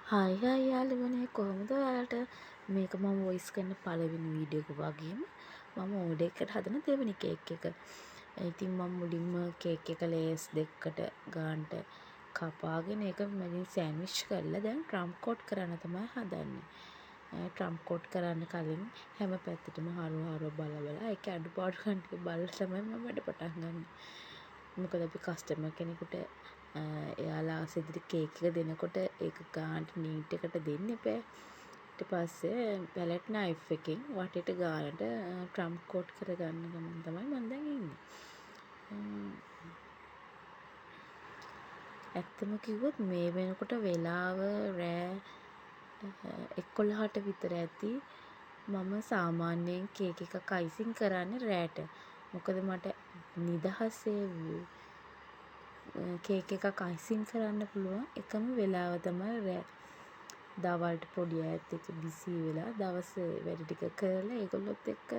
Hi hi යාළුවනේ කොහොමද ඔයාලට මේක මම වොයිස් කරන පළවෙනි වීඩියෝ එක වගේම මම ඕඩර් එකකට හදන දෙවෙනි කේක් එක. ඉතින් මම මුලින්ම කේක් එක ලේයර්ස් දෙකකට ගානට කපාගෙන ඒක මැදින් සෑන්ඩ්විච් කරලා දැන් ක්‍රම් කෝට් කරන්න තමයි හදන්නේ. ක්‍රම් කෝට් කරන්න කලින් හැම පැත්තටම හරව බලා ඒකේ අඩුපාඩු කම් ටික බලලා තමයි මම වැඩ පටන් ගන්නේ. මොකද අපි කස්ටමර් කෙනෙකුට එයාලා ආසෙදිරි කේක් එක දෙනකොට ඒක ගානට නීට් එකට දෙන්න එපා. ඊට පස්සේ පැලට් නයිෆ් එකෙන් වටේට ගානට ක්‍රම් කෝට් කරගන්න ගමන් තමයි මම දැන් ඉන්නේ. ඇත්තම කිව්වොත් මේ වෙනකොට වෙලාව රෑ 11ට විතර ඇති. මම සාමාන්‍යයෙන් කේක් එකක් අයිසිං කරන්නේ රෑට. මොකද මට නිදහසේ කේක් එකක් අයිසිං කරන්න පුළුවන් එකම වෙලාව තමයි රෑ. දවල්ට පොඩි අයත් එක්ක බිසී වෙලා දවස් වැඩ ටික කරලා ඒගොල්ලොත් එක්ක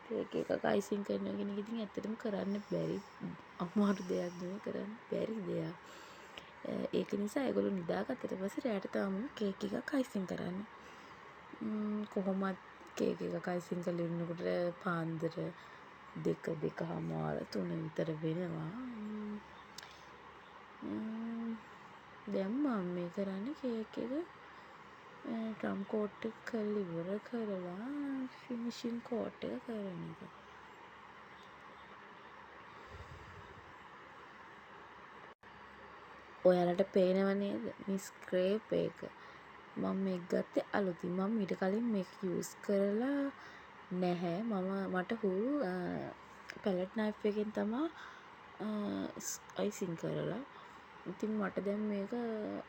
කේක් එකක් අයිසිං කරනවා කියන එක ඉතින් ඇත්තටම කරන්න බැරි අමාරු දෙයක් නෙවෙයි කරන්න බැරි දෙයක්. ඒක නිසා ඒගොල්ලෝ නිදාගත්තට පස්සේ රෑට තමයි කේක් එකක් අයිසිං කරන්නේ. කොහොමත් කේක් එකක් අයිසිං කරලා ඉන්නකොට පාන්දර 2:30 3 විතර වෙනවා. දැන් මම මේ කරන්නේ කේක් එක ක්‍රම් කෝට් එක කරලා ඉවර කරලා ෆිනිෂින් කෝට් එක කරන එක. ඔයාලට පේනව නේද මේ ස්ක්‍රේප් එක? මම මේක ගත්තේ අලුතින්. මම ඊට කලින් මේක යූස් කරලා නැහැ. මට හුරු පැලට් නයිෆ් එකෙන් තමයි අයිසිං කරලා. ඉතින් මට දැන් මේක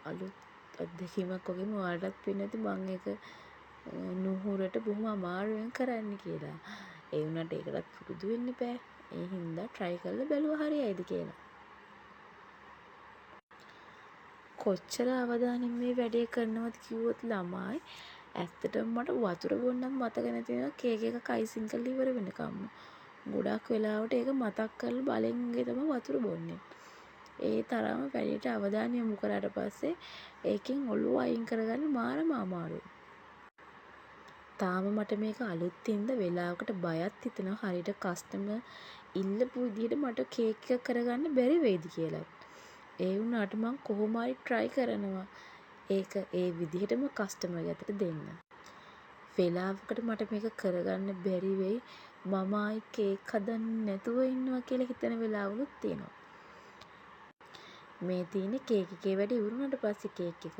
අලුත් අත්දැකීමක් වගේම ඔයාලටත් පේන්න ඇති මම ඒක නුහුරට බොහොම අමාරුවෙන් කරන්න කියලා. ඒ වුණාට ඒකටත් පුරුදු වෙන්න බෑ. ඒ හින්දා try කරලා බැලුවා හරියයිද කියලා. කොච්චර අවධානයෙන් මේ වැඩේ කරනවද කිව්වොත් ළමයි ඇත්තටම මට වතුර බොන්නත් මතක නැති වෙනවා කේක් එකක් අයිසිං කරලා ඉවර වෙනකම්ම. ගොඩක් වෙලාවට ඒක මතක් කරලා බලෙන් තමයි වතුර බොන්නේ. ඒ තරම වැඩේට අවධානය යොමු කරාට පස්සේ ඒකෙන් ඔළුව අයින් කරගන්න මාරම අමාරුයි. තාම මට මේක අලුත් හින්දා වෙලාවකට බයත් හිතෙනවා හරියට කස්ටමර් ඉල්ලපු විදිහට මට කේක් එක කරගන්න බැරි වෙයිද කියලා. ඒ වුණාට මම කොහොම හරි try කරනවා. ඒක ඒ විදිහටම කස්ටමර් ගෙදරට දෙන්න. වෙලාවකට මට මේක කරගන්න බැරි වෙයි. මම ආයි කේක් හදන්නේ නැතුව ඉන්නවා කියලා හිතන වෙලාවලුත් තියෙනවා. මේ තියෙන්නේ කේක් එකේ වැඩ ඉවර වුණාට පස්සේ කේක් එක